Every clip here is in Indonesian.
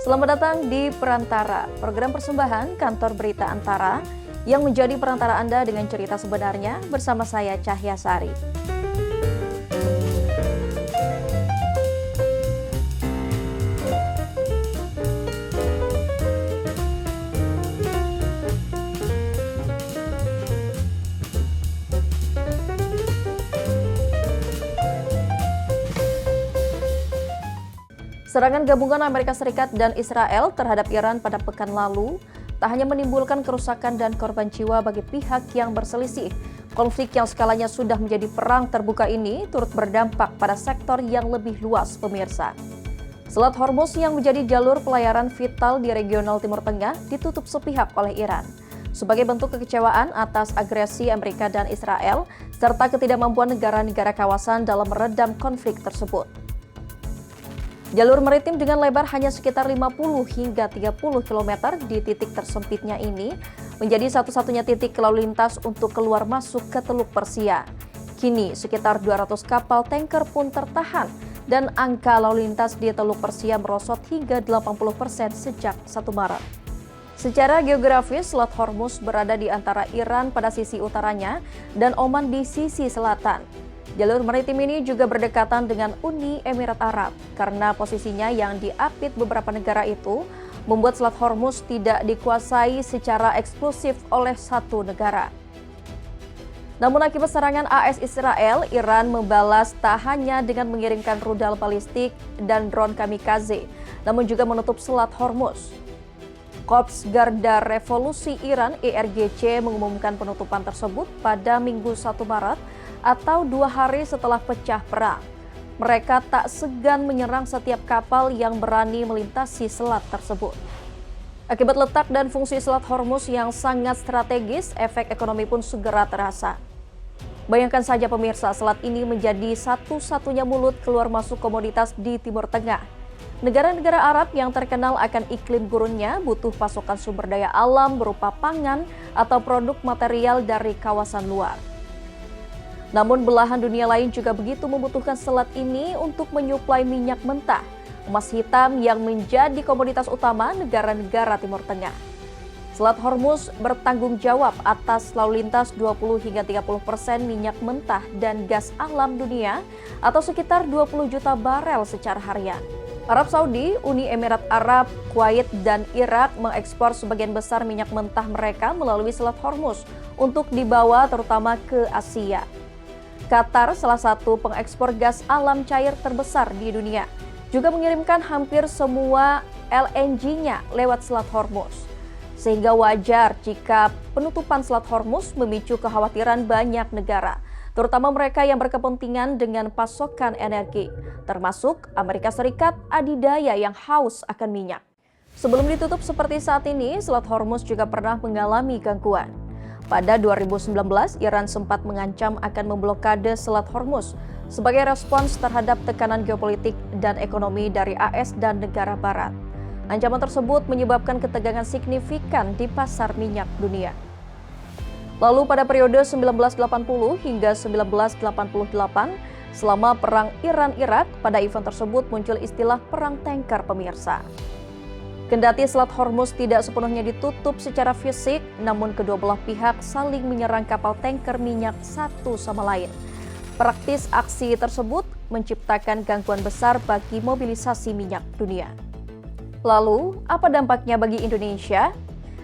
Selamat datang di Perantara, program persembahan Kantor Berita Antara yang menjadi perantara Anda dengan cerita sebenarnya bersama saya Cahya Sari. Serangan gabungan Amerika Serikat dan Israel terhadap Iran pada pekan lalu tak hanya menimbulkan kerusakan dan korban jiwa bagi pihak yang berselisih. Konflik yang skalanya sudah menjadi perang terbuka ini turut berdampak pada sektor yang lebih luas, pemirsa. Selat Hormuz yang menjadi jalur pelayaran vital di regional Timur Tengah ditutup sepihak oleh Iran sebagai bentuk kekecewaan atas agresi Amerika dan Israel serta ketidakmampuan negara-negara kawasan dalam meredam konflik tersebut. Jalur maritim dengan lebar hanya sekitar 50 hingga 30 km di titik tersempitnya ini menjadi satu-satunya titik lalu lintas untuk keluar masuk ke Teluk Persia. Kini sekitar 200 kapal tanker pun tertahan dan angka lalu lintas di Teluk Persia merosot hingga 80% sejak 1 Maret. Secara geografis, Selat Hormuz berada di antara Iran pada sisi utaranya dan Oman di sisi selatan. Jalur maritim ini juga berdekatan dengan Uni Emirat Arab karena posisinya yang diapit beberapa negara itu membuat Selat Hormuz tidak dikuasai secara eksklusif oleh satu negara. Namun akibat serangan AS Israel, Iran membalas tak hanya dengan mengirimkan rudal balistik dan drone kamikaze, namun juga menutup Selat Hormuz. Korps Garda Revolusi Iran (IRGC) mengumumkan penutupan tersebut pada Minggu 1 Maret atau 2 hari setelah pecah perang. Mereka tak segan menyerang setiap kapal yang berani melintasi selat tersebut. Akibat letak dan fungsi Selat Hormuz yang sangat strategis, efek ekonomi pun segera terasa. Bayangkan saja pemirsa, selat ini menjadi satu-satunya mulut keluar masuk komoditas di Timur Tengah. Negara-negara Arab yang terkenal akan iklim gurunnya butuh pasokan sumber daya alam berupa pangan atau produk material dari kawasan luar. Namun belahan dunia lain juga begitu membutuhkan selat ini untuk menyuplai minyak mentah, emas hitam yang menjadi komoditas utama negara-negara Timur Tengah. Selat Hormuz bertanggung jawab atas lalu lintas 20 hingga 30% minyak mentah dan gas alam dunia atau sekitar 20 juta barel secara harian. Arab Saudi, Uni Emirat Arab, Kuwait, dan Irak mengekspor sebagian besar minyak mentah mereka melalui Selat Hormuz untuk dibawa terutama ke Asia. Qatar, salah satu pengekspor gas alam cair terbesar di dunia, juga mengirimkan hampir semua LNG-nya lewat Selat Hormuz. Sehingga wajar jika penutupan Selat Hormuz memicu kekhawatiran banyak negara, terutama mereka yang berkepentingan dengan pasokan energi, termasuk Amerika Serikat adidaya yang haus akan minyak. Sebelum ditutup seperti saat ini, Selat Hormuz juga pernah mengalami gangguan. Pada 2019, Iran sempat mengancam akan memblokade Selat Hormuz sebagai respons terhadap tekanan geopolitik dan ekonomi dari AS dan negara barat. Ancaman tersebut menyebabkan ketegangan signifikan di pasar minyak dunia. Lalu pada periode 1980 hingga 1988, selama perang Iran-Irak, pada event tersebut muncul istilah perang tanker, pemirsa. Kendati Selat Hormuz tidak sepenuhnya ditutup secara fisik, namun kedua belah pihak saling menyerang kapal tanker minyak satu sama lain. Praktis aksi tersebut menciptakan gangguan besar bagi mobilisasi minyak dunia. Lalu, apa dampaknya bagi Indonesia?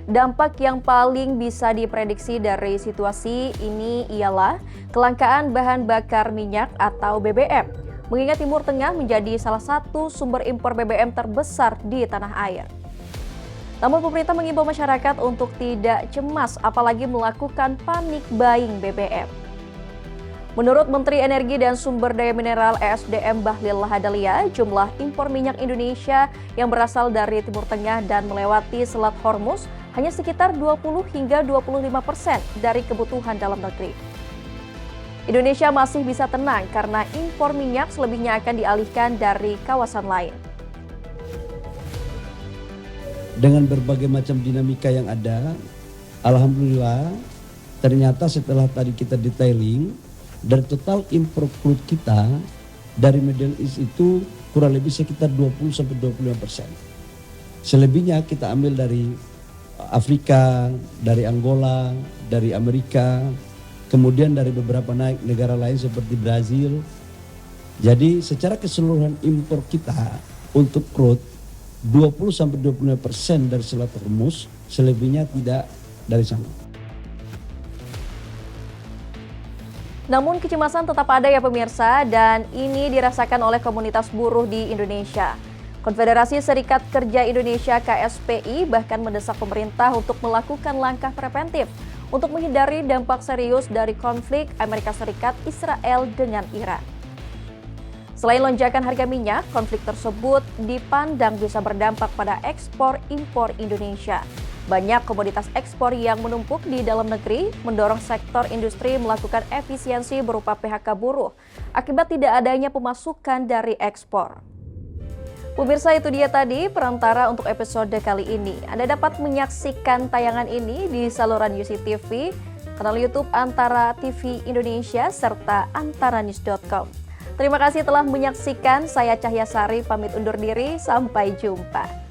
Dampak yang paling bisa diprediksi dari situasi ini ialah kelangkaan bahan bakar minyak atau BBM, mengingat Timur Tengah menjadi salah satu sumber impor BBM terbesar di tanah air. Namun pemerintah mengimbau masyarakat untuk tidak cemas apalagi melakukan panic buying BBM. Menurut Menteri Energi dan Sumber Daya Mineral (ESDM) Bahlil Lahadalia, jumlah impor minyak Indonesia yang berasal dari Timur Tengah dan melewati Selat Hormuz hanya sekitar 20 hingga 25% dari kebutuhan dalam negeri. Indonesia masih bisa tenang karena impor minyak selebihnya akan dialihkan dari kawasan lain. Dengan berbagai macam dinamika yang ada, alhamdulillah ternyata setelah tadi kita detailing, dari total impor crude kita dari Middle East itu kurang lebih sekitar 20-25%. Selebihnya kita ambil dari Afrika, dari Angola, dari Amerika, kemudian dari beberapa negara lain seperti Brazil. Jadi secara keseluruhan impor kita untuk crude 20-25% dari Selat Hormuz, selebihnya tidak dari sana. Namun kecemasan tetap ada ya pemirsa, dan ini dirasakan oleh komunitas buruh di Indonesia. Konfederasi Serikat Kerja Indonesia KSPI bahkan mendesak pemerintah untuk melakukan langkah preventif untuk menghindari dampak serius dari konflik Amerika Serikat Israel dengan Iran. Selain lonjakan harga minyak, konflik tersebut dipandang bisa berdampak pada ekspor-impor Indonesia. Banyak komoditas ekspor yang menumpuk di dalam negeri mendorong sektor industri melakukan efisiensi berupa PHK buruh akibat tidak adanya pemasukan dari ekspor. Pemirsa, itu dia tadi perantara untuk episode kali ini. Anda dapat menyaksikan tayangan ini di saluran UCTV, kanal YouTube Antara TV Indonesia, serta antaranews.com. Terima kasih telah menyaksikan. Saya Cahya Sari pamit undur diri. Sampai jumpa.